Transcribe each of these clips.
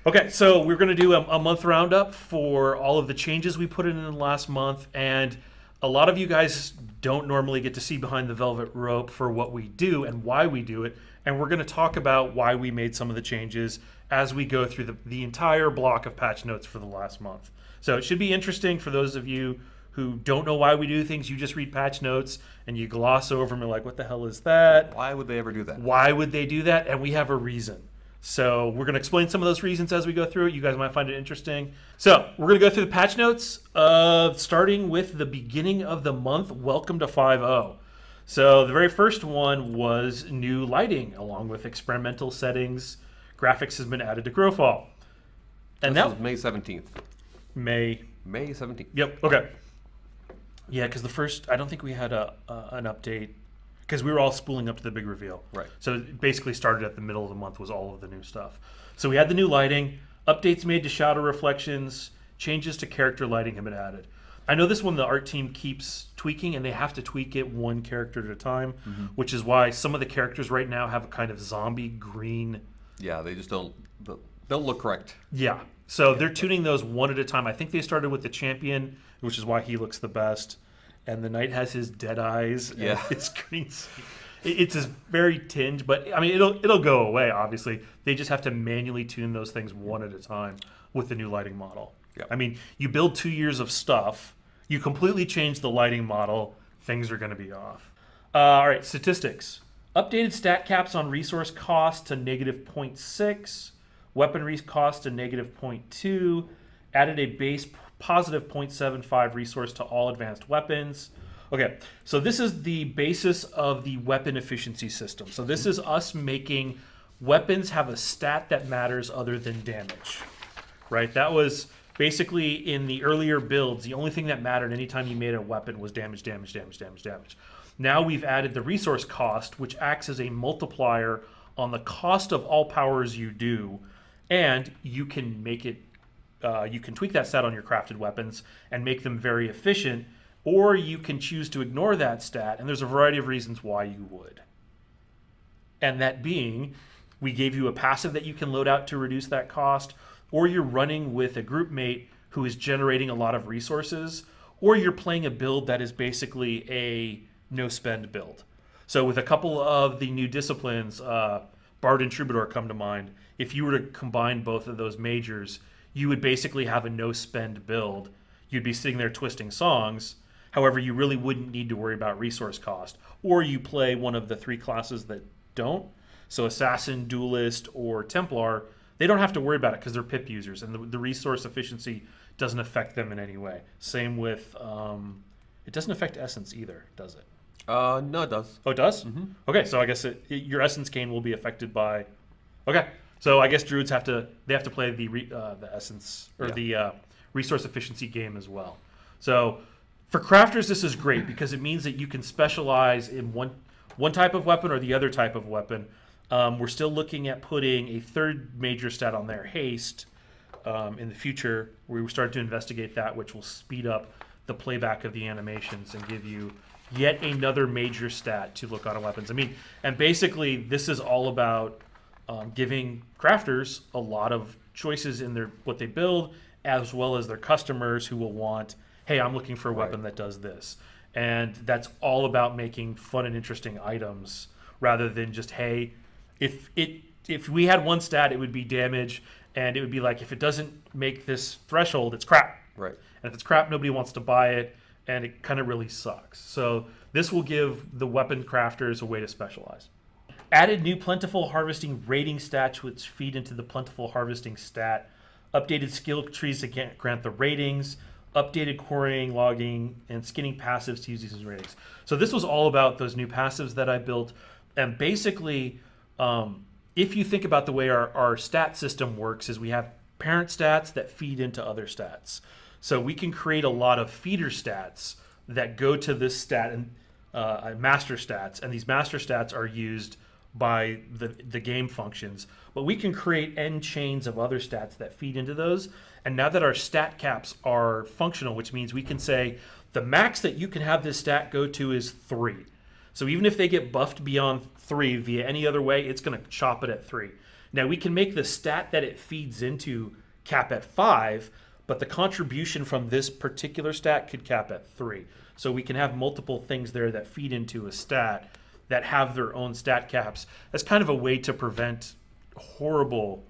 Okay, so we're going to do a month roundup for all of the changes we put in the last month, and a lot of you guys don't normally get to see behind the velvet rope for what we do and why we do it, and we're going to talk about why we made some of the changes as we go through the entire block of patch notes for the last month. So it should be interesting for those of you who don't know why we do things. You just read patch notes and you gloss over them and you're like, what the hell is that? Why would they ever do that? Why would they do that? And we have a reason. So we're going to explain some of those reasons as we go through it. You guys might find it interesting. So we're going to go through the patch notes, starting with the beginning of the month. Welcome to 5.0. So the very first one was new lighting, along with experimental settings. Graphics has been added to Crowfall. And This that was May 17th. May 17th. Yep. Okay. Yeah, because the first, I don't think we had an update because we were all spooling up to the big reveal. Right. So it basically started at the middle of the month was all of the new stuff. So we had the new lighting, updates made to shadow reflections, changes to character lighting have been added. I know this one the art team keeps tweaking, and they have to tweak it one character at a time, which is why some of the characters right now have a kind of zombie green. Yeah, they just don't look correct. Yeah. So they're tuning those one at a time. I think they started with the champion, which is why he looks the best. And the knight has his dead eyes. Yeah. It's green. It's a very tinged, but I mean, it'll go away, obviously. They just have to manually tune those things one at a time with the new lighting model. Yep. I mean, you build 2 years of stuff, you completely change the lighting model, things are going to be off. All right, statistics. Updated stat caps on resource cost to -0.6. Weaponry cost to -0.2. Added a base positive 0.75 resource to all advanced weapons. Okay, so this is the basis of the weapon efficiency system. So this is us making weapons have a stat that matters other than damage, right? That was basically in the earlier builds, the only thing that mattered anytime you made a weapon was damage, damage, damage, damage, damage. Now we've added the resource cost, which acts as a multiplier on the cost of all powers you do, and you can make it you can tweak that stat on your crafted weapons and make them very efficient, or you can choose to ignore that stat, and there's a variety of reasons why you would. And that being, we gave you a passive that you can load out to reduce that cost, or you're running with a group mate who is generating a lot of resources, or you're playing a build that is basically a no-spend build. So with a couple of the new disciplines, Bard and Troubadour come to mind. If you were to combine both of those majors, you would basically have a no-spend build. You'd be sitting there twisting songs. However, you really wouldn't need to worry about resource cost. Or you play one of the 3 classes that don't. So Assassin, Duelist, or Templar, they don't have to worry about it because they're pip users, and the resource efficiency doesn't affect them in any way. Same with, it doesn't affect Essence either, does it? No, it does. Oh, it does? Okay, so I guess your Essence gain will be affected by... Okay. So I guess druids have to play the essence or the resource efficiency game as well. So for crafters, this is great because it means that you can specialize in one type of weapon or the other type of weapon. We're still looking at putting a third major stat on there, haste, in the future. We started to investigate that, which will speed up the playback of the animations and give you yet another major stat to look on weapons. I mean, and basically this is all about giving crafters a lot of choices in what they build, as well as their customers who will want, hey, I'm looking for a weapon that does this. And that's all about making fun and interesting items rather than just, hey, if we had one stat, it would be damage, and it would be like, if it doesn't make this threshold, it's crap. Right. And if it's crap, nobody wants to buy it, and it kind of really sucks. So this will give the weapon crafters a way to specialize. Added new Plentiful Harvesting rating stats, which feed into the Plentiful Harvesting stat. Updated skill trees to grant the ratings. Updated quarrying, logging, and skinning passives to use these as ratings. So this was all about those new passives that I built. And basically, if you think about the way our stat system works, is we have parent stats that feed into other stats. So we can create a lot of feeder stats that go to this stat and master stats. And these master stats are used by the game functions, but we can create end chains of other stats that feed into those. And now that our stat caps are functional, which means we can say the max that you can have this stat go to is 3. So even if they get buffed beyond 3 via any other way, it's going to chop it at 3. Now, we can make the stat that it feeds into cap at 5, but the contribution from this particular stat could cap at 3. So we can have multiple things there that feed into a stat that have their own stat caps as kind of a way to prevent horrible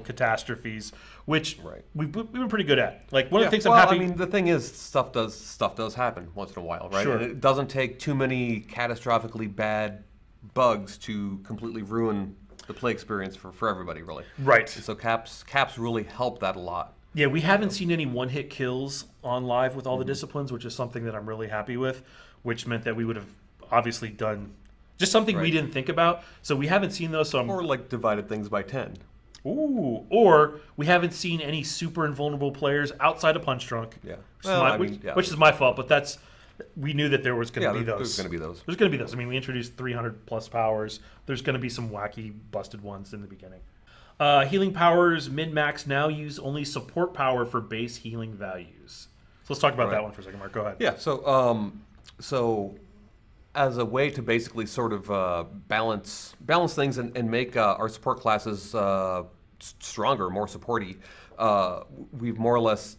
catastrophes, which we've been pretty good at. Like, one of the things I'm happy... I mean, the thing is, stuff does happen once in a while, right? Sure. And it doesn't take too many catastrophically bad bugs to completely ruin the play experience for everybody, really. Right. So caps really help that a lot. Yeah, we haven't seen any one-hit kills on live with all the disciplines, which is something that I'm really happy with, which meant that we would have obviously done just something we didn't think about. So we haven't seen those. So or like divided things by 10. Ooh, or we haven't seen any super invulnerable players outside of Punch Drunk. Yeah. Which is my fault, but we knew that there was going to be those. There's going to be those. There's going to be those. I mean, we introduced 300 plus powers. There's going to be some wacky busted ones in the beginning. Healing powers min-max now use only support power for base healing values. So let's talk about that one for a second, Mark. Go ahead. Yeah. So as a way to basically sort of balance things and make our support classes stronger, more supporty, we've more or less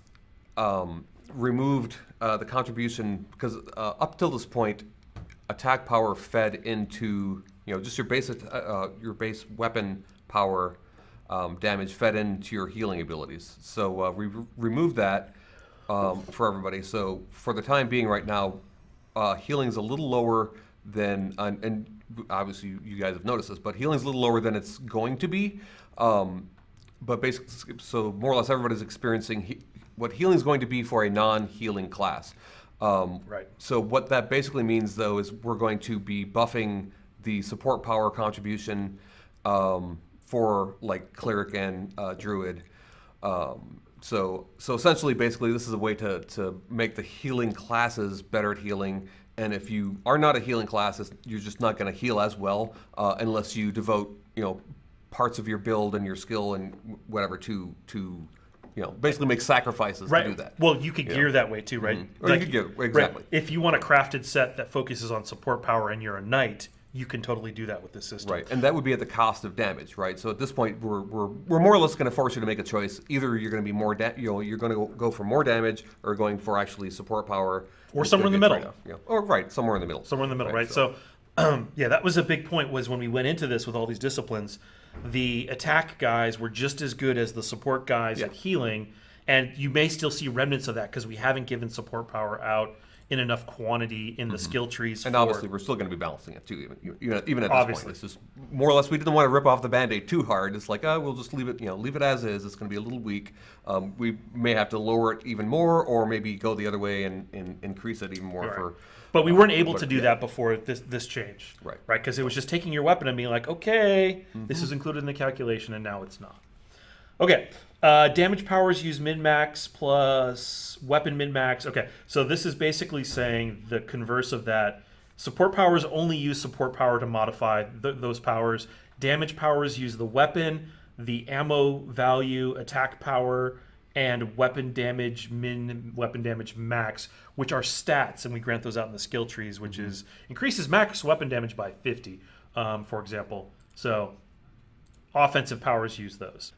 removed the contribution, because up till this point, attack power fed into just your base weapon power damage fed into your healing abilities. So we removed that for everybody. So for the time being, right now, healing's a little lower than, and obviously you guys have noticed this, but healing's a little lower than it's going to be. But basically, so more or less everybody's experiencing what healing's going to be for a non-healing class. Right. So what that basically means, though, is we're going to be buffing the support power contribution for like cleric and druid. So essentially, basically, this is a way to make the healing classes better at healing. And if you are not a healing class, you're just not going to heal as well unless you devote parts of your build and your skill and whatever to basically make sacrifices to do that. Well, you could gear that way too, right? Or you could gear, exactly. Right. If you want a crafted set that focuses on support power and you're a knight, you can totally do that with this system. Right, and that would be at the cost of damage, right? So at this point, we're more or less going to force you to make a choice. Either you're going to be more, you're going to go for more damage, or going for actually support power, or somewhere in the middle. Or somewhere in the middle. Somewhere in the middle, right? So, yeah, that was a big point. Was when we went into this with all these disciplines, the attack guys were just as good as the support guys at healing, and you may still see remnants of that because we haven't given support power out in enough quantity in the skill trees. And obviously, we're still going to be balancing it too, even at this point. It's just more or less we didn't want to rip off the Band-Aid too hard. It's like, we'll just leave it as is. It's going to be a little weak. We may have to lower it even more, or maybe go the other way and increase it even more. But we weren't able to do that before this change, right? Because it was just taking your weapon and being like, okay, this is included in the calculation, and now it's not. Okay, damage powers use min-max plus weapon min-max. Okay, so this is basically saying the converse of that. Support powers only use support power to modify those powers. Damage powers use the weapon, the ammo value, attack power, and weapon damage min, weapon damage max, which are stats, and we grant those out in the skill trees, which is increases max weapon damage by 50, for example. So offensive powers use those.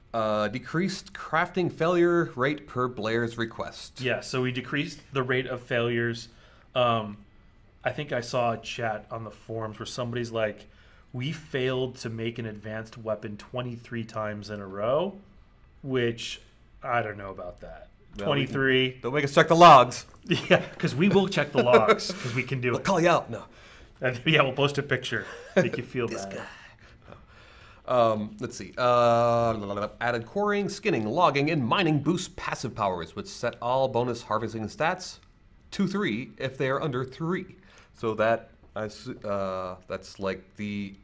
Decreased crafting failure rate per player's request. Yeah, so we decreased the rate of failures. I think I saw a chat on the forums where somebody's like, we failed to make an advanced weapon 23 times in a row, which I don't know about that. 23. Don't make us check the logs. Yeah, because we will check the logs because we can do we'll it. Call you out. No. And, yeah, we'll post a picture. Make you feel bad. Guy. Let's see. Added quarrying, skinning, logging, and mining boost passive powers, which set all bonus harvesting stats to 3 if they are under 3. So that's like the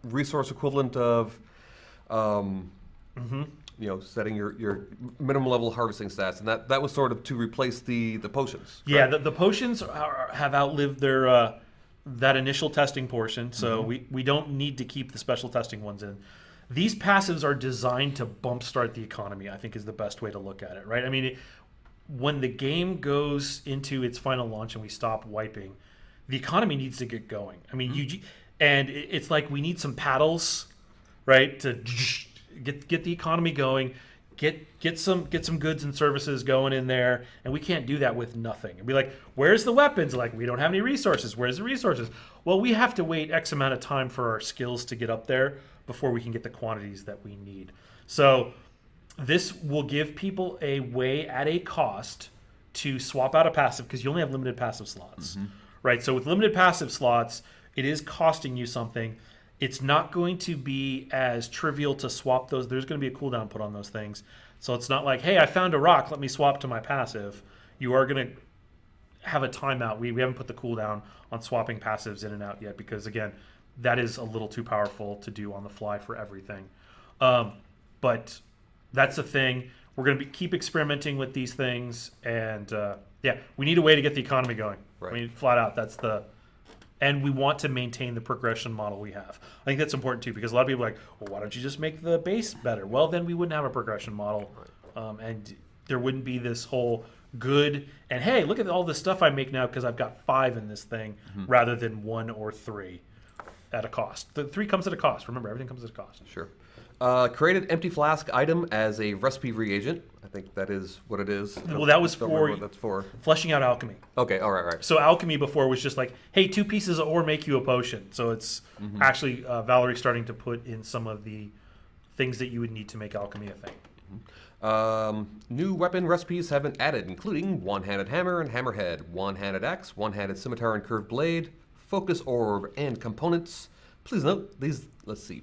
resource equivalent of, setting your minimum level harvesting stats, and that was sort of to replace the potions. Yeah, the potions have outlived their that initial testing portion, so we don't need to keep the special testing ones in. These passives are designed to bump start the economy, I think is the best way to look at it, right? I mean, when the game goes into its final launch and we stop wiping, the economy needs to get going. I mean, and it's like we need some paddles, right, to get the economy going, get some goods and services going in there, and we can't do that with nothing. And be like, where's the weapons? Like, we don't have any resources. Where's the resources? Well, we have to wait X amount of time for our skills to get up there before we can get the quantities that we need. So this will give people a way at a cost to swap out a passive, because you only have limited passive slots, right? So with limited passive slots, it is costing you something. It's not going to be as trivial to swap those. There's going to be a cooldown put on those things. So it's not like, hey, I found a rock, let me swap to my passive. You are going to have a timeout. We haven't put the cooldown on swapping passives in and out yet, because, again, that is a little too powerful to do on the fly for everything. But that's the thing. We're going to keep experimenting with these things. And, we need a way to get the economy going. Right. I mean, flat out, that's the... And we want to maintain the progression model we have. I think that's important too, because a lot of people are like, well, why don't you just make the base better? Well, then we wouldn't have a progression model. And there wouldn't be this whole good, and hey, look at all the stuff I make now because I've got 5 in this thing rather than 1 or 3 at a cost. The 3 comes at a cost. Remember, everything comes at a cost. Sure. Created empty flask item as a recipe reagent. I think that is what it is. Well, that was for, what that's for fleshing out alchemy. Okay, all right. So alchemy before was just like, hey, 2 pieces of ore make you a potion. So it's actually Valerie starting to put in some of the things that you would need to make alchemy a thing. New weapon recipes have been added, including one-handed hammer and hammerhead, one-handed axe, one-handed scimitar and curved blade, focus orb, and components. Please note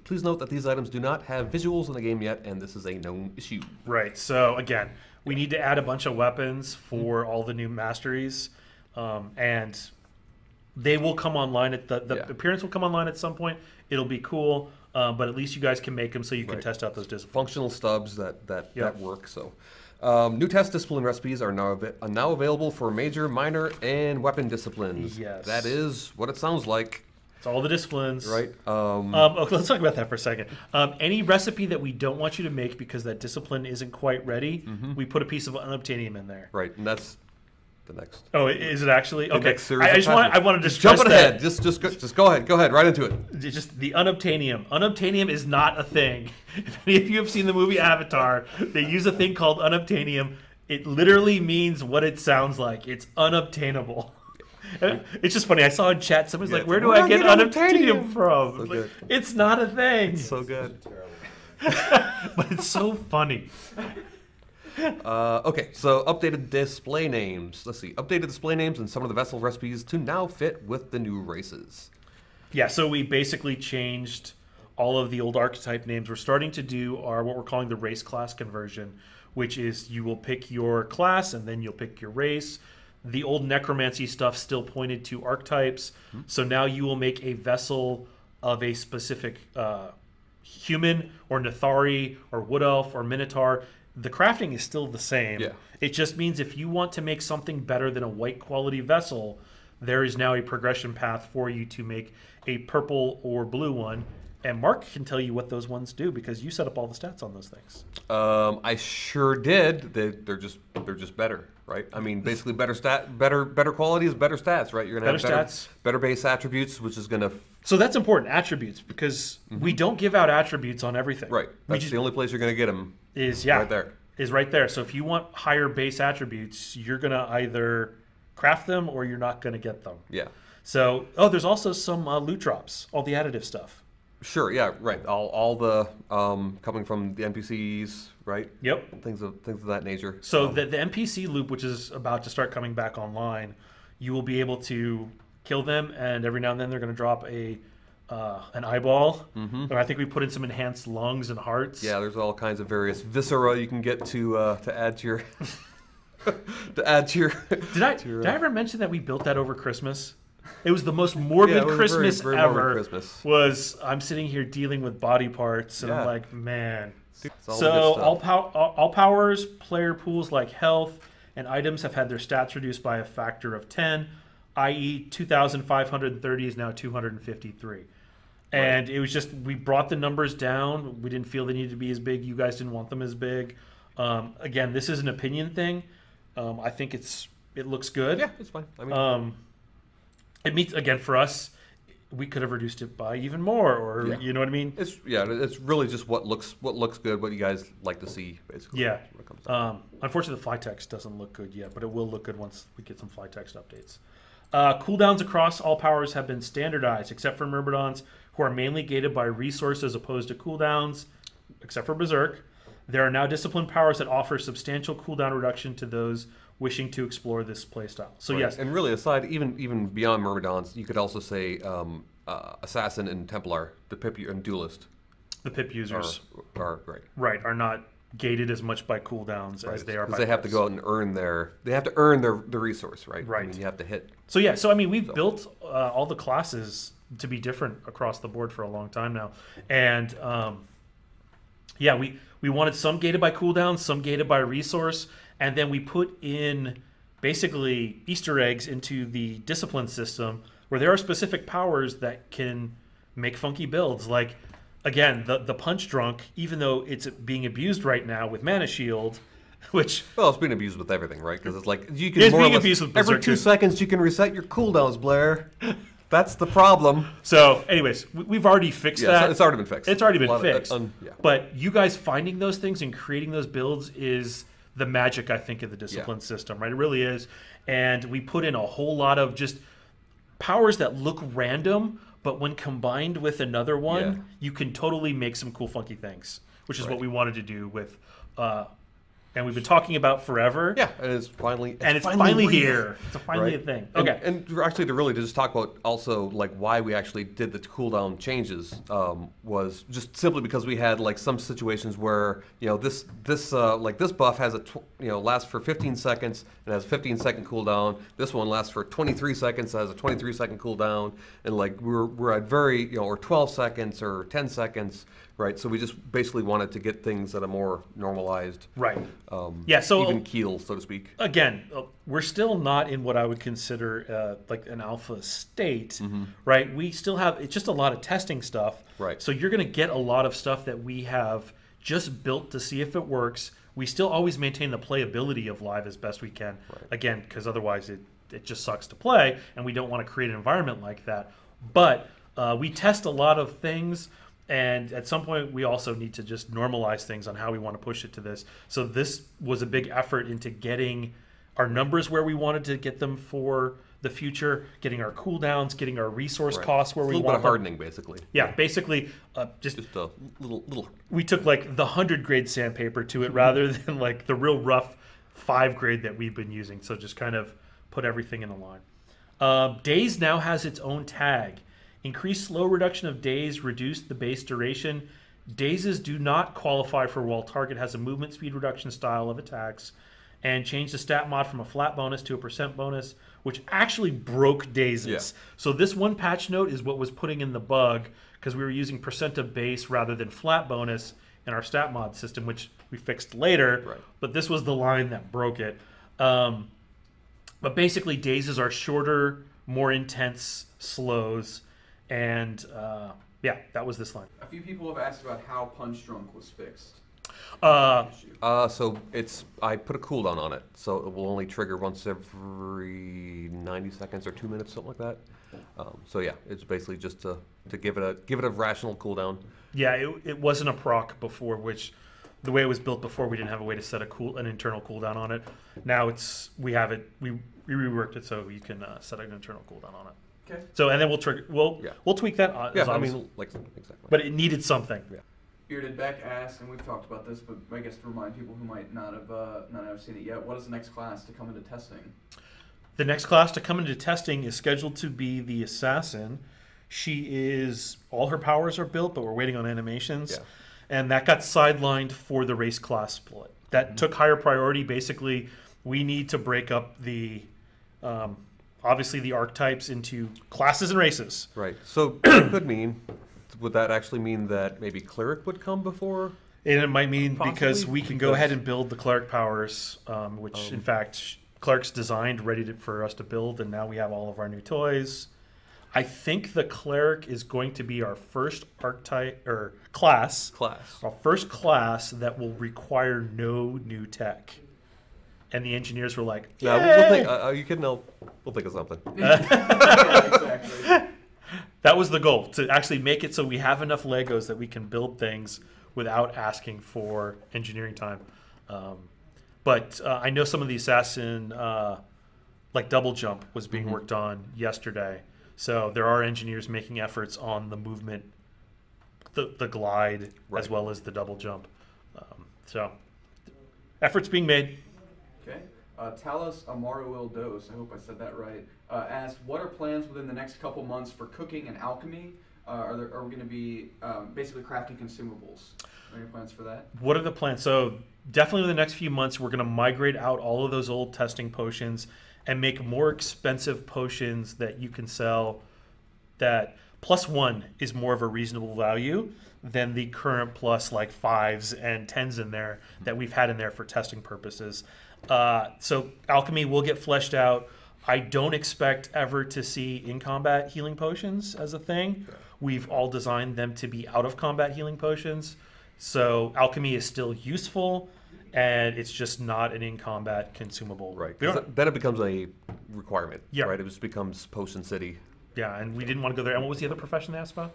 Please note that these items do not have visuals in the game yet, and this is a known issue. Right. So again, we need to add a bunch of weapons for all the new masteries, and they will come online at the appearance will come online at some point. It'll be cool, but at least you guys can make them so you can test out those disciplines. Functional stubs that work. So. New test discipline recipes are now available for major, minor, and weapon disciplines. Yes. That is what it sounds like. It's all the disciplines. Right. Okay, let's talk about that for a second. Any recipe that we don't want you to make because that discipline isn't quite ready, we put a piece of unobtainium in there. Right, and that's the next. Oh, is it actually? Okay. Next series I want to just jumping ahead. Just go ahead. Go ahead. Right into it. Just the unobtainium. Unobtainium is not a thing. If any of you have seen the movie Avatar, they use a thing called unobtainium. It literally means what it sounds like. It's unobtainable. It's just funny. I saw in chat somebody's like, "Where do I get unobtainium from?" So like, it's not a thing. It's so good. But it's so funny. Okay, so updated display names. Let's see. Updated display names and some of the vessel recipes to now fit with the new races. Yeah, so we basically changed all of the old archetype names. We're starting to do what we're calling the race class conversion, which is you will pick your class and then you'll pick your race. The old necromancy stuff still pointed to archetypes. So now you will make a vessel of a specific human or Nathari or Wood Elf or Minotaur. The crafting is still the same. Yeah. It just means if you want to make something better than a white quality vessel, there is now a progression path for you to make a purple or blue one. And Mark can tell you what those ones do because you set up all the stats on those things. I sure did. They're just better, right? I mean, basically better quality is better stats, right? You're gonna have better base attributes, which is gonna. So that's important, attributes, because we don't give out attributes on everything. Right. That's the only place you're gonna get them. Right there. Is right there. So if you want higher base attributes, you're gonna either craft them or you're not gonna get them. Yeah. So there's also some loot drops, all the additive stuff. Sure. Yeah. Right. All the coming from the NPCs, right? Yep. Things of that nature. So the NPC loop, which is about to start coming back online, you will be able to kill them, and every now and then they're going to drop an eyeball. And I think we put in some enhanced lungs and hearts. Yeah. There's all kinds of various viscera you can get to add to your to add to your. Did I ever mention that we built that over Christmas? It was the most morbid Christmas very ever. morbid Christmas. I'm sitting here dealing with body parts, and I'm like, man. All all powers, player pools like health, and items have had their stats reduced by a factor of 10, i.e. 2,530 is now 253. And it was just, we brought the numbers down. We didn't feel they needed to be as big. You guys didn't want them as big. Again, this is an opinion thing. I think it looks good. Yeah, it's fine. I mean, it meets, again, for us, we could have reduced it by even more, or Yeah. you know what I mean? It's really just what looks good, what you guys like to see, basically. Yeah. when it comes down. Unfortunately, the fly text doesn't look good yet, but it will look good once we get some fly text updates. Cooldowns across all powers have been standardized, except for Myrmidons, who are mainly gated by resource as opposed to cooldowns, except for Berserk. There are now discipline powers that offer substantial cooldown reduction to those wishing to explore this playstyle. So Right. yes, And really, aside, even beyond Myrmidons, you could also say Assassin and Templar, the Pip and Duelist the PIP users are right. are not gated as much by cooldowns as they are by Because they have to pips. go out and earn the resource, right? Right. I mean, you have to hit. So yeah, so I mean, we've built all the classes to be different across the board for a long time now, and yeah, we wanted some gated by cooldowns, some gated by resource, and then we put in basically Easter eggs into the discipline system where there are specific powers that can make funky builds. Like again, the punch drunk, even though it's being abused right now with Mana Shield, which Well, it's being abused with everything, right? Because it's like you can It's more or being less, abused with every Berserk 2 too. seconds you can reset your cooldowns, Blair. That's the problem. so anyways, we've already fixed Yeah, that. it's already been fixed. It's already been A lot of- fixed. yeah. But you guys finding those things and creating those builds is the magic, I think, of the discipline system, right? It really is. And we put in a whole lot of just powers that look random, but when combined with another one, Yeah. you can totally make some cool, funky things, which is what Right. we wanted to do with, and we've been talking about forever. Yeah, and it's finally finally real, here. It's finally right? a thing. And- Okay. and actually, to just talk about also like why we actually did the cooldown changes was just simply because we had like some situations where this buff has lasts for 15 seconds and has a 15-second cooldown. This one lasts for 23 seconds, has a 23-second cooldown, and like we're at very or 12 seconds or 10 seconds. Right, so we just basically wanted to get things at a more normalized, Right. Yeah, so even keel, so to speak. again, we're still not in what I would consider like an alpha state, right? We still have, it's just a lot of testing stuff. Right. So you're going to get a lot of stuff that we have just built to see if it works. We still always maintain the playability of live as best we can. Right. Again, because otherwise it just sucks to play, and we don't want to create an environment like that. But we test a lot of things. And at some point, we also need to just normalize things on how we want to push it to this. So this was a big effort into getting our numbers where we wanted to get them for the future, getting our cooldowns, getting our resource Right. costs where It's we a little want bit of them. hardening, basically. Yeah, basically, just Just a little. we took like the 100 grade sandpaper to it rather than like the real rough 5 grade that we've been using. So just kind of put everything in a line. Daze now has its own tag. Increased slow reduction of days, reduced the base duration. Dazes do not qualify for while target has a movement speed reduction style of attacks, and change the stat mod from a flat bonus to a % bonus, which actually broke Dazes. Yeah. So this one patch note is what was putting in the bug, because we were using % of base rather than flat bonus in our stat mod system, which we fixed later. Right. But this was the line that broke it. But basically, Dazes are shorter, more intense slows. And yeah, that was this line. A few people have asked about how Punch Drunk was fixed. So I put a cooldown on it, so it will only trigger once every 90 seconds or 2 minutes, something like that. So yeah, it's basically just to give it a rational cooldown. Yeah, it wasn't a proc before, which the way it was built before, we didn't have a way to set an internal cooldown on it. Now we have it. We reworked it so you can set an internal cooldown on it. Okay. So and then we'll trigger. We'll tweak that. Yeah, as I long as- mean, like exactly. but it needed something. Yeah. Bearded Beck asked, and we've talked about this, but I guess to remind people who might not have seen it yet, what is the next class to come into testing? The next class to come into testing is scheduled to be the Assassin. All her powers are built, but we're waiting on animations. Yeah. And that got sidelined for the race class split. That took higher priority. Basically, we need to break up the, obviously the archetypes into classes and races. Right. So it could mean, would that actually mean that maybe cleric would come before? And it might mean Possibly, because we can go because- ahead and build the cleric powers, which in fact, cleric's designed, ready for us to build, and now we have all of our new toys. I think the cleric is going to be our first archetype or class. Our first class that will require no new tech. And the engineers were like, Yeah, "Yay!" we'll think. Are you kidding? We'll think of something. Yeah, exactly. That was the goal, to actually make it so we have enough Legos that we can build things without asking for engineering time. But I know some of the assassin, like double jump, was being worked on yesterday. So there are engineers making efforts on the movement, the glide, as well as the double jump. So efforts being made. Okay. Talos Amaruil Dos, I hope I said that right, asked, what are plans within the next couple months for cooking and alchemy? Are we going to be basically crafting consumables? Are there any plans for that? What are the plans? So definitely in the next few months, we're going to migrate out all of those old testing potions and make more expensive potions that you can sell that +1 is more of a reasonable value than the current plus like 5s and 10s in there that we've had in there for testing purposes. So alchemy will get fleshed out. I don't expect ever to see in-combat healing potions as a thing. Okay. We've all designed them to be out-of-combat healing potions. So alchemy is still useful, and it's just not an in-combat consumable. Right. Then it becomes a requirement. Yeah. Right. It just becomes Potion City. Yeah, and we didn't want to go there. And what was the other profession they asked about?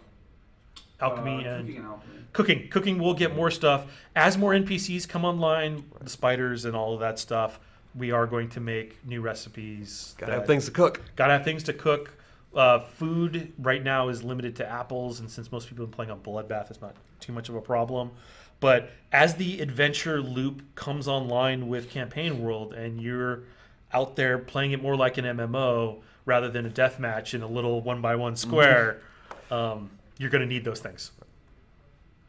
Alchemy and cooking and alchemy. Cooking will get more stuff. As more NPCs come online, the spiders and all of that stuff, we are going to make new recipes. Gotta have things to cook. Gotta have things to cook. Food right now is limited to apples, and since most people have been playing on Bloodbath, it's not too much of a problem. But as the adventure loop comes online with Campaign World, and you're out there playing it more like an MMO rather than a deathmatch in a little 1x1 square, you're going to need those things.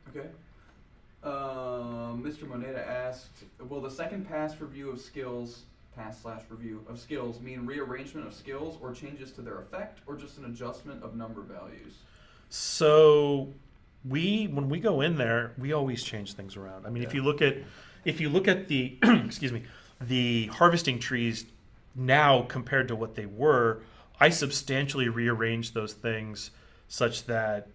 Okay. Mr. Moneta asked, will the second pass/review of skills mean rearrangement of skills or changes to their effect, or just an adjustment of number values? So when we go in there, we always change things around. I mean, if you look at the excuse me, the harvesting trees now compared to what they were, I substantially rearranged those things such that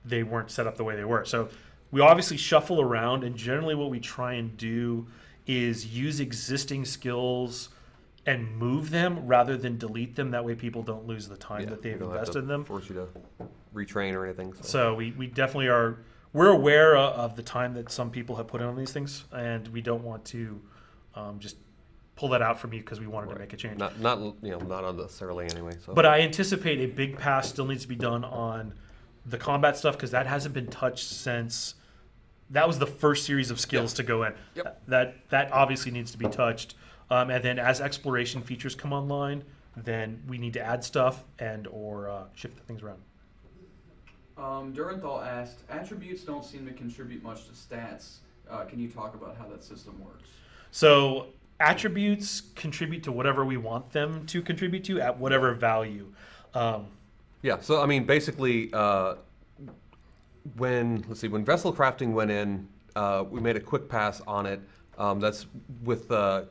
they weren't set up the way they were. So we obviously shuffle around, and generally what we try and do is use existing skills and move them rather than delete them. That way people don't lose the time that they've invested in them. Force you to retrain or anything. So we definitely are. We're aware of the time that some people have put in on these things, and we don't want to just pull that out from you because we wanted to make a change. Not unnecessarily anyway. So. But I anticipate a big pass still needs to be done on the combat stuff, because that hasn't been touched since. That was the first series of skills to go in. Yep. That obviously needs to be touched. And then as exploration features come online, then we need to add stuff and or shift things around. Duranthal asked, attributes don't seem to contribute much to stats. Can you talk about how that system works? So attributes contribute to whatever we want them to contribute to at whatever value. Yeah, so I mean, basically, when vessel crafting went in, we made a quick pass on it. That's with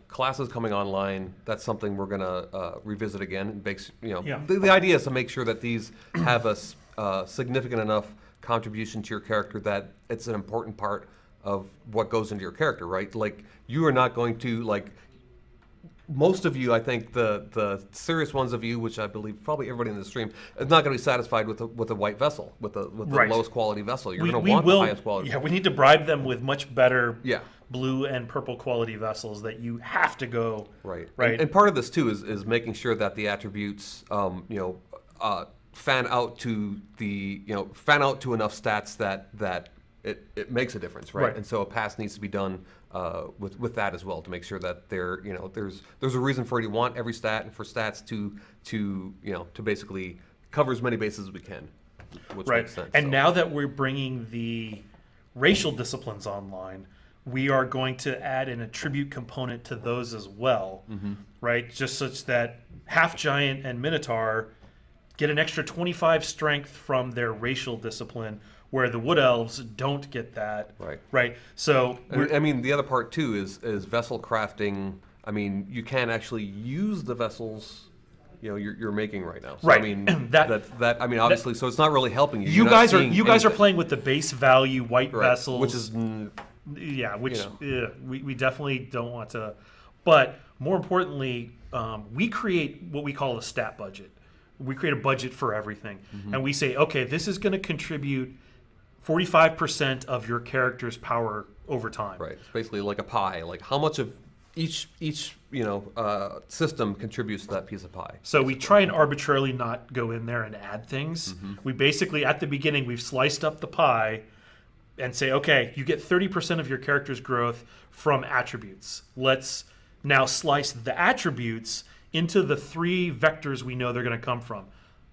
classes coming online. That's something we're gonna revisit again. The idea is to make sure that these have a significant enough contribution to your character that it's an important part of what goes into your character, right? Like, you are not going to most of you, I think the serious ones of you, which I believe probably everybody in the stream, is not going to be satisfied with a white vessel, with the lowest quality vessel. You're going to want the highest quality. Yeah, we need to bribe them with much better blue and purple quality vessels that you have to go right. Right. And part of this too is making sure that the attributes fan out to enough stats that it makes a difference, right? And so a pass needs to be done with that as well, to make sure that there's a reason for you to want every stat, and for stats to basically cover as many bases as we can, which makes sense. And now that we're bringing the racial disciplines online, we are going to add an attribute component to those as well, right? Just such that half giant and minotaur get an extra 25 strength from their racial discipline, where the wood elves don't get that. Right. So I mean, the other part too is vessel crafting. I mean, you can't actually use the vessels you're making right now. So, right. I mean, obviously, so it's not really helping you. You guys are playing with the base value white vessels, which is we definitely don't want to. But more importantly, we create what we call a stat budget, we create a budget for everything. And we say, okay, this is going to contribute 45% of your character's power over time. Right. It's basically like a pie. Like how much of each system contributes to that piece of pie. So we try and arbitrarily not go in there and add things. We basically, at the beginning, we've sliced up the pie and say, okay, you get 30% of your character's growth from attributes. Let's now slice the attributes into the 3 vectors we know they're going to come from.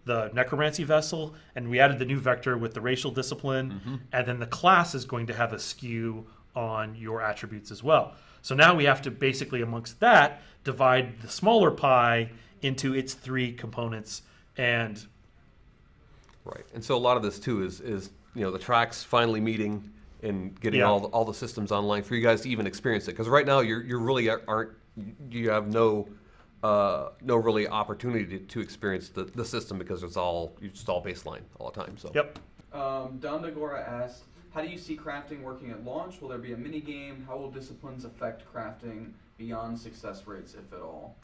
The necromancy vessel, and we added the new vector with the racial discipline, and then the class is going to have a skew on your attributes as well. So now we have to basically, amongst that, divide the smaller pie into its 3 components. And right, and so a lot of this too is the tracks finally meeting and getting all the systems online for you guys to even experience it. Because right now you really you have no really opportunity to experience the system because it's all baseline all the time. So yep. Dondagora asked, how do you see crafting working at launch? Will there be a mini game? How will disciplines affect crafting beyond success rates, if at all?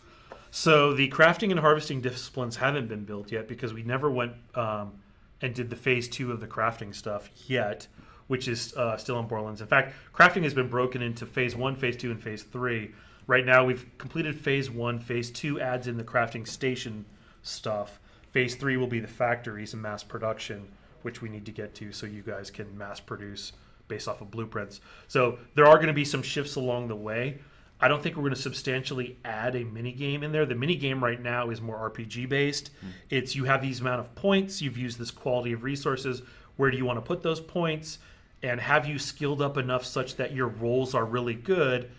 So the crafting and harvesting disciplines haven't been built yet because we never went and did the phase 2 of the crafting stuff yet, which is still in Borland's. In fact, crafting has been broken into phase 1, phase 2, and phase 3. Right now, we've completed phase 1. Phase 2 adds in the crafting station stuff. Phase 3 will be the factories and mass production, which we need to get to so you guys can mass produce based off of blueprints. So there are going to be some shifts along the way. I don't think we're going to substantially add a mini game in there. The mini game right now is more RPG based. It's you have these amount of points, you've used this quality of resources. Where do you want to put those points? And have you skilled up enough such that your rolls are really good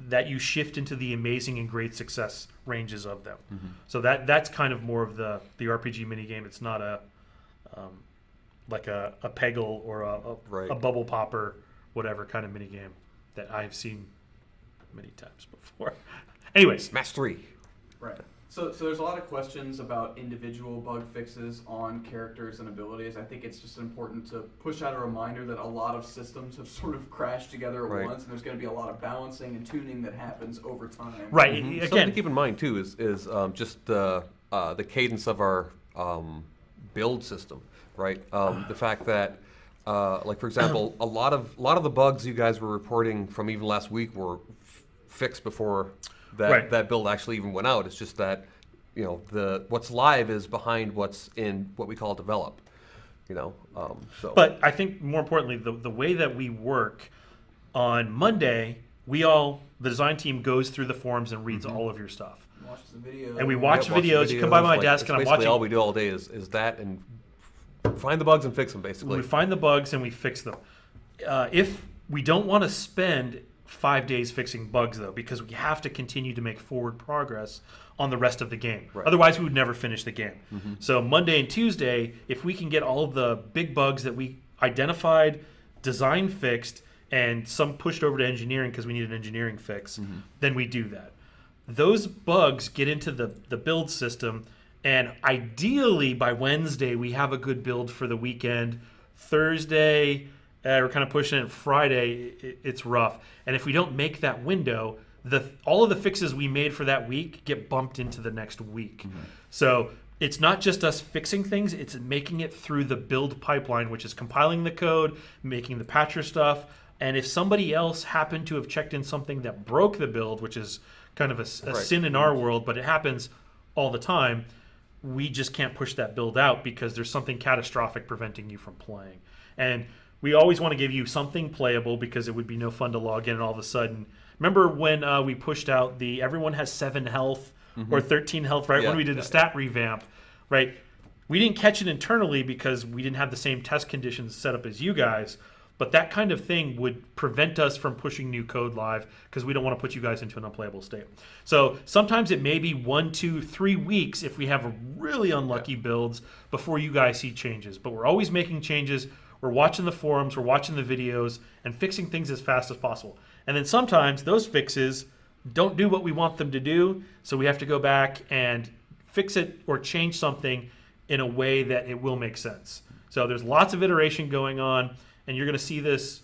that you shift into the amazing and great success ranges of them. So that's kind of more of the RPG mini game. It's not a like a Peggle or a bubble popper, whatever kind of mini game that I've seen many times before. Anyways, Match 3. Right. So there's a lot of questions about individual bug fixes on characters and abilities. I think it's just important to push out a reminder that a lot of systems have sort of crashed together at once, and there's going to be a lot of balancing and tuning that happens over time. Right. Something to keep in mind too is just the cadence of our build system. Right. The fact that, like for example, a lot of the bugs you guys were reporting from even last week were fixed before that build actually even went out. It's just that what's live is behind what's in what we call develop. So. But I think more importantly, the way that we work on Monday, the design team goes through the forums and reads all of your stuff. Watches the video. And we watch videos. You come by my desk and I'm watching. All we do all day is that and find the bugs and fix them, basically. We find the bugs and we fix them. If we don't want to spend 5 days fixing bugs, though, because we have to continue to make forward progress on the rest of the game. Right. Otherwise, we would never finish the game. So Monday and Tuesday, if we can get all of the big bugs that we identified, design fixed, and some pushed over to engineering because we need an engineering fix, then we do that. Those bugs get into the build system, and ideally by Wednesday, we have a good build for the weekend. Thursday, we're kind of pushing it. Friday, it's rough. And if we don't make that window, all of the fixes we made for that week get bumped into the next week. So it's not just us fixing things, it's making it through the build pipeline, which is compiling the code, making the patcher stuff. And if somebody else happened to have checked in something that broke the build, which is kind of a sin in our world, but it happens all the time, we just can't push that build out because there's something catastrophic preventing you from playing. And we always want to give you something playable because it would be no fun to log in and all of a sudden. Remember when we pushed out everyone has 7 health or 13 health, right? When we did the stat revamp, right? We didn't catch it internally because we didn't have the same test conditions set up as you guys. But that kind of thing would prevent us from pushing new code live because we don't want to put you guys into an unplayable state. So sometimes it may be 1, 2, 3 weeks if we have really unlucky builds before you guys see changes. But we're always making changes. We're watching the forums, we're watching the videos, and fixing things as fast as possible. And then sometimes those fixes don't do what we want them to do, so we have to go back and fix it or change something in a way that it will make sense. So there's lots of iteration going on, and you're going to see this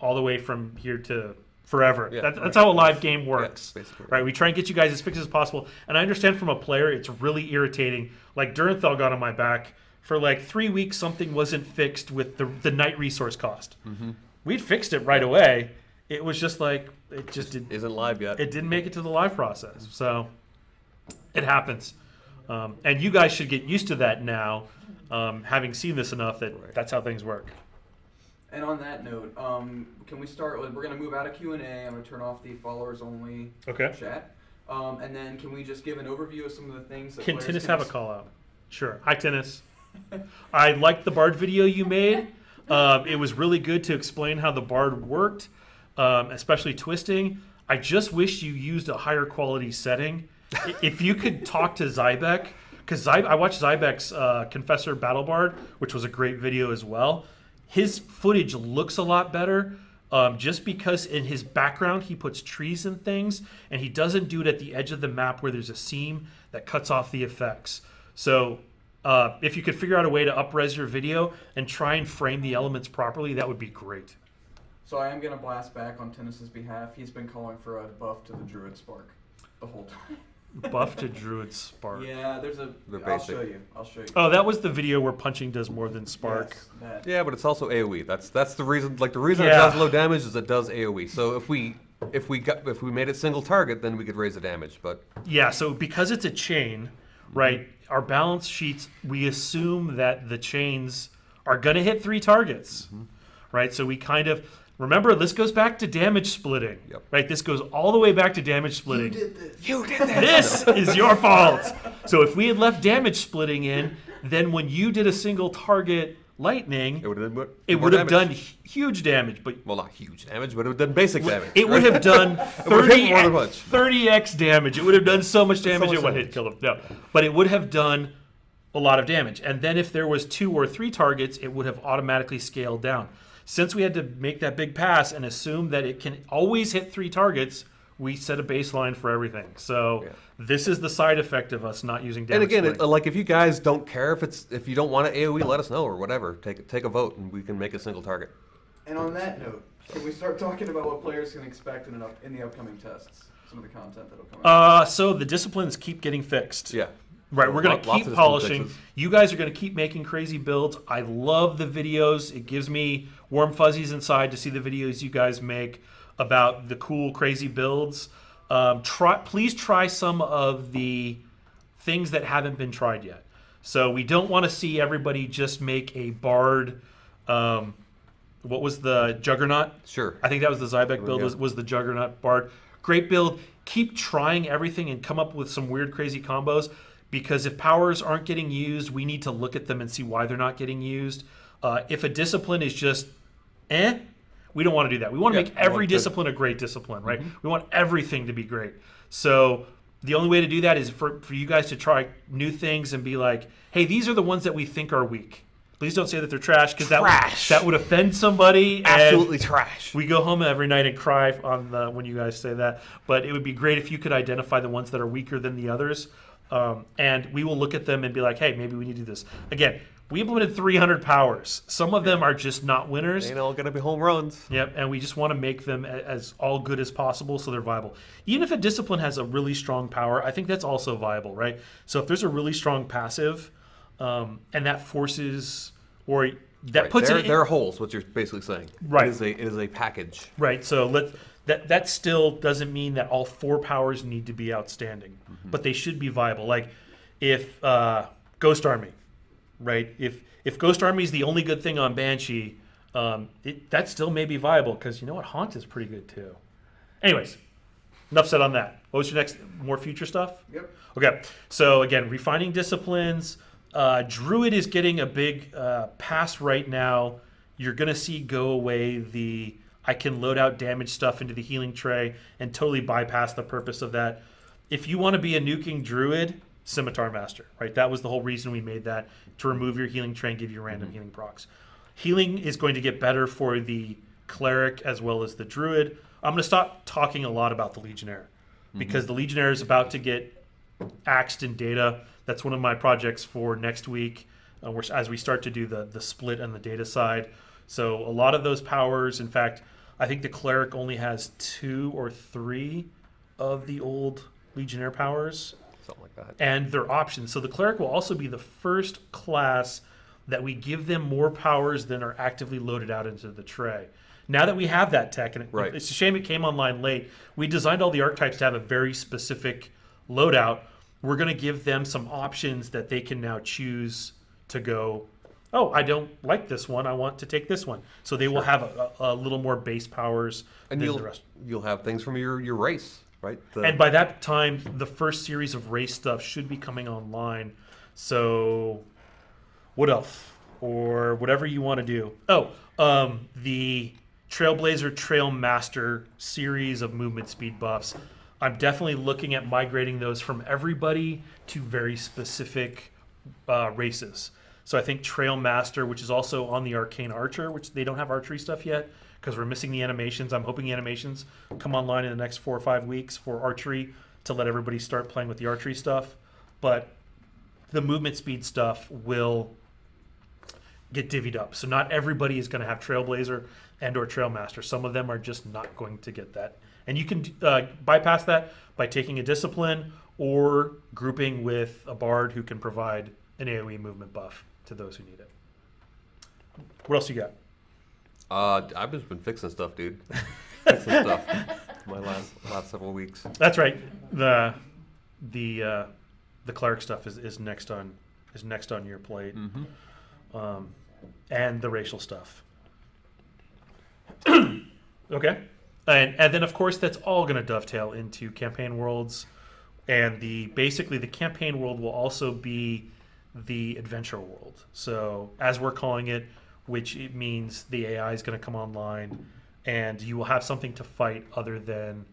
all the way from here to forever. Yeah, That's how a live game works. Yeah, basically. Right? We try and get you guys as fixed as possible. And I understand from a player, it's really irritating. Like Durenthal got on my back for like 3 weeks. Something wasn't fixed with the night resource cost. We'd fixed it right away. It was just like it just isn't live yet. It didn't make it to the live process. So it happens. And you guys should get used to that now, having seen this enough that that's how things work. And on that note, can we start with, we're going to move out of Q&A. I'm going to turn off the followers only chat. And then can we just give an overview of some of the things that Can Tennis have a call out? Sure. Hi, Tennis. I liked the Bard video you made. It was really good to explain how the Bard worked, especially twisting. I just wish you used a higher quality setting. If you could talk to Zybeck, because I watched Zybeck's Confessor Battle Bard, which was a great video as well. His footage looks a lot better just because in his background he puts trees and things, and he doesn't do it at the edge of the map where there's a seam that cuts off the effects. So if you could figure out a way to up-res your video and try and frame the elements properly, that would be great. So I am going to blast back on Tennis's behalf. He's been calling for a buff to the Druid Spark the whole time. Buff to Druid Spark. Yeah, there's a... I'll show you. Oh, that was the video where punching does more than Spark. Yes, yeah, but it's also AoE. That's the reason. Like the reason it does low damage is it does AoE. So if we made it single target, then we could raise the damage. But yeah, so because it's a chain, right? Our balance sheets, we assume that the chains are going to hit 3 targets, right? So we kind of... Remember, this goes back to damage splitting, right? This goes all the way back to damage splitting. You did this. This is your fault. So if we had left damage splitting in, then when you did a single target lightning, it would have done huge damage. But well, not huge damage, but it would have done basic damage. It would have done 30x damage. It would have done so much damage it would hit kill him. No, but it would have done a lot of damage. And then if there was 2 or 3 targets, it would have automatically scaled down. Since we had to make that big pass and assume that it can always hit 3 targets, we set a baseline for everything. So this is the side effect of us not using damage. And again, like if you guys don't care if you don't want to AoE, let us know or whatever. Take a vote and we can make a single target. And on that note, can we start talking about what players can expect in the upcoming tests? Some of the content that'll come out. So the disciplines keep getting fixed. Yeah. Right, we're going to keep polishing. You guys are going to keep making crazy builds. I love the videos. It gives me warm fuzzies inside to see the videos you guys make about the cool, crazy builds. Please try some of the things that haven't been tried yet. So we don't want to see everybody just make a Bard. What was the Juggernaut? Sure. I think that was the Zybeck build, was the Juggernaut Bard. Great build. Keep trying everything and come up with some weird, crazy combos. Because if powers aren't getting used, we need to look at them and see why they're not getting used. If a discipline is just we don't want to do that. We want to make every discipline a great discipline, right? We want everything to be great. So the only way to do that is for you guys to try new things and be like, hey, these are the ones that we think are weak. Please don't say that they're trash, because that would offend somebody. Absolutely trash. We go home every night and cry when you guys say that. But it would be great if you could identify the ones that are weaker than the others. And we will look at them and be like, hey, maybe we need to do this. Again, we implemented 300 powers. Some of them are just not winners. They ain't all going to be home runs. Yep, and we just want to make them as all good as possible so they're viable. Even if a discipline has a really strong power, I think that's also viable, right? So if there's a really strong passive, and that forces or that puts it in... There are holes, what you're basically saying. Right. It is a package. Right, so that still doesn't mean that all 4 powers need to be outstanding, but they should be viable. Like if Ghost Army, right? If Ghost Army is the only good thing on Banshee, that still may be viable, because you know what, Haunt is pretty good too. Anyways, enough said on that. What was your next? More future stuff? Yep. Okay, so again, refining disciplines. Druid is getting a big pass right now. You're gonna see go away the I can load out damage stuff into the healing tray and totally bypass the purpose of that. If you want to be a nuking Druid, Scimitar Master, right? That was the whole reason we made that, to remove your healing tray and give you random healing procs. Healing is going to get better for the Cleric as well as the Druid. I'm going to stop talking a lot about the Legionnaire, because the Legionnaire is about to get axed in data. That's one of my projects for next week, as we start to do the split on the data side. So a lot of those powers, in fact, I think the cleric only has 2 or 3 of the old legionnaire powers. Something like that. And their options. So the cleric will also be the first class that we give them more powers than are actively loaded out into the tray. Now that we have that tech, and Right. it's a shame it came online late, we designed all the archetypes to have a very specific loadout. We're going to give them some options that they can now choose to go, oh, I don't like this one, I want to take this one. So they will have a little more base powers And than the rest. you'll have things from your race, right? And by that time, the first series of race stuff should be coming online. So, what else? Or whatever you want to do. Oh, the Trailblazer Trail Master series of movement speed buffs. I'm definitely looking at migrating those from everybody to very specific races. So I think Trail Master, which is also on the Arcane Archer, which they don't have archery stuff yet because we're missing the animations. I'm hoping the animations come online in the next 4 or 5 weeks for archery to let everybody start playing with the archery stuff. But the movement speed stuff will get divvied up. So not everybody is going to have Trailblazer and or Trailmaster. Some of them are just not going to get that. And you can bypass that by taking a discipline or grouping with a bard who can provide an AoE movement buff to those who need it. What else you got? I've just been fixing stuff, dude. Fixing stuff. My last several weeks. That's right. The cleric stuff is next on your plate. Mm-hmm. And the racial stuff. Okay. And then, of course, that's all going to dovetail into campaign worlds. And basically the campaign world will also be the adventure world. So as we're calling it, which it means the AI is going to come online, and you will have something to fight other than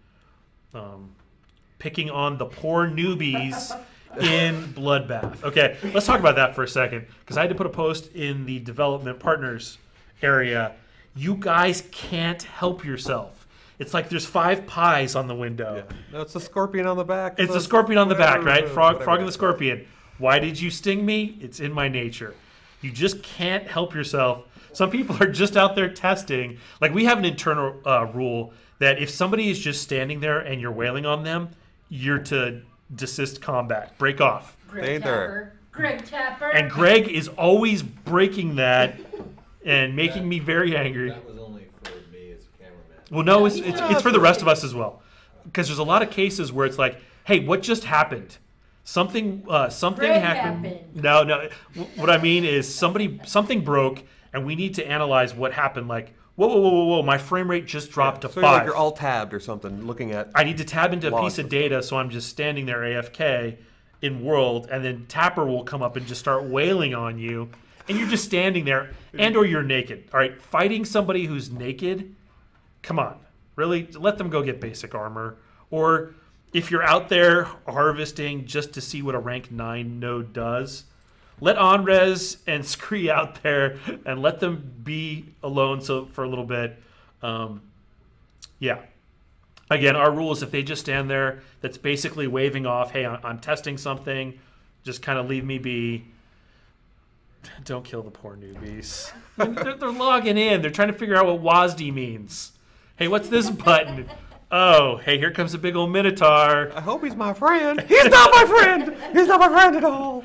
picking on the poor newbies in Bloodbath. Okay, let's talk about that for a second, because I had to put a post in the development partners area. You guys can't help yourself. It's like there's 5 pies on the window. Yeah. No, it's a scorpion on the back. It's a scorpion on the back, right? Frog and the scorpion. Why did you sting me? It's in my nature. You just can't help yourself. Some people are just out there testing. Like, we have an internal rule that if somebody is just standing there and you're wailing on them, you're to desist combat. Break off. Stay there. Greg Tapper. And Greg is always breaking that and making me very angry. That was only for me as a cameraman. Well, no, it's for the rest of us as well. Because there's a lot of cases where it's like, hey, what just happened? Something happened. No. What I mean is something broke, and we need to analyze what happened. Like, whoa, my frame rate just dropped to 5. Like you're all tabbed or something, looking at. I need to tab into a piece logs of or data, so I'm just standing there AFK in world, and then Tapper will come up and just start wailing on you, and you're just standing there, and or you're naked. All right, fighting somebody who's naked, come on, really, let them go get basic armor. Or if you're out there harvesting just to see what a rank 9 node does, let Onres and Scree out there and let them be alone for a little bit. Yeah. Again, our rule is if they just stand there, that's basically waving off, hey, I'm testing something, just kind of leave me be. Don't kill the poor newbies. They're logging in. They're trying to figure out what WASD means. Hey, what's this button? Oh, hey, here comes a big old Minotaur. I hope he's my friend. He's not my friend. He's not my friend at all.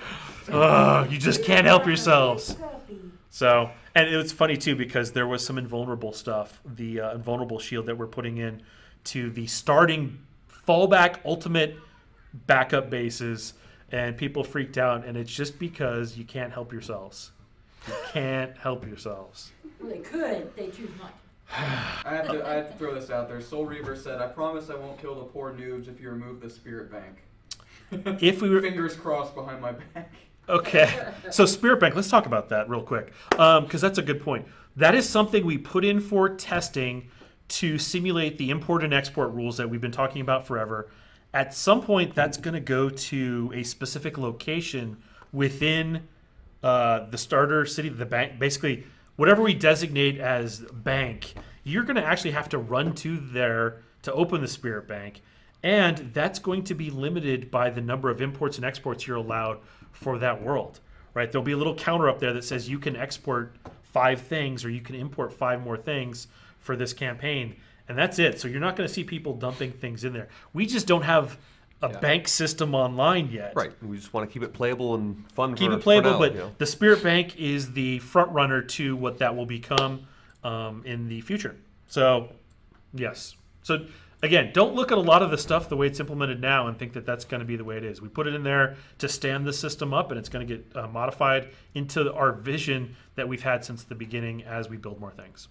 Oh, you just can't help yourselves. So, and it's funny too because there was some invulnerable stuff, the invulnerable shield that we're putting in to the starting fallback ultimate backup bases, and people freaked out, and it's just because you can't help yourselves. You can't help yourselves. Well, they could. They choose not to. I have to throw this out there. Soul Reaver said, "I promise I won't kill the poor noobs if you remove the spirit bank." If we were Fingers crossed behind my back. Okay, so Spirit Bank, let's talk about that real quick, because that's a good point. That is something we put in for testing to simulate the import and export rules that we've been talking about forever. At some point, that's going to go to a specific location within the starter city, the bank, basically whatever we designate as bank. You're going to actually have to run to there to open the Spirit Bank, and that's going to be limited by the number of imports and exports you're allowed for that world, right? There'll be a little counter up there that says you can export 5 things or you can import 5 more things for this campaign, and that's it. So you're not going to see people dumping things in there. We just don't have a bank system online yet. Right. We just want to keep it playable and fun. Keep for, it playable, for now, but you know? the Spirit Bank is the front runner to what that will become in the future. So, yes. So, again, don't look at a lot of the stuff the way it's implemented now and think that that's going to be the way it is. We put it in there to stand the system up, and it's going to get modified into our vision that we've had since the beginning as we build more things.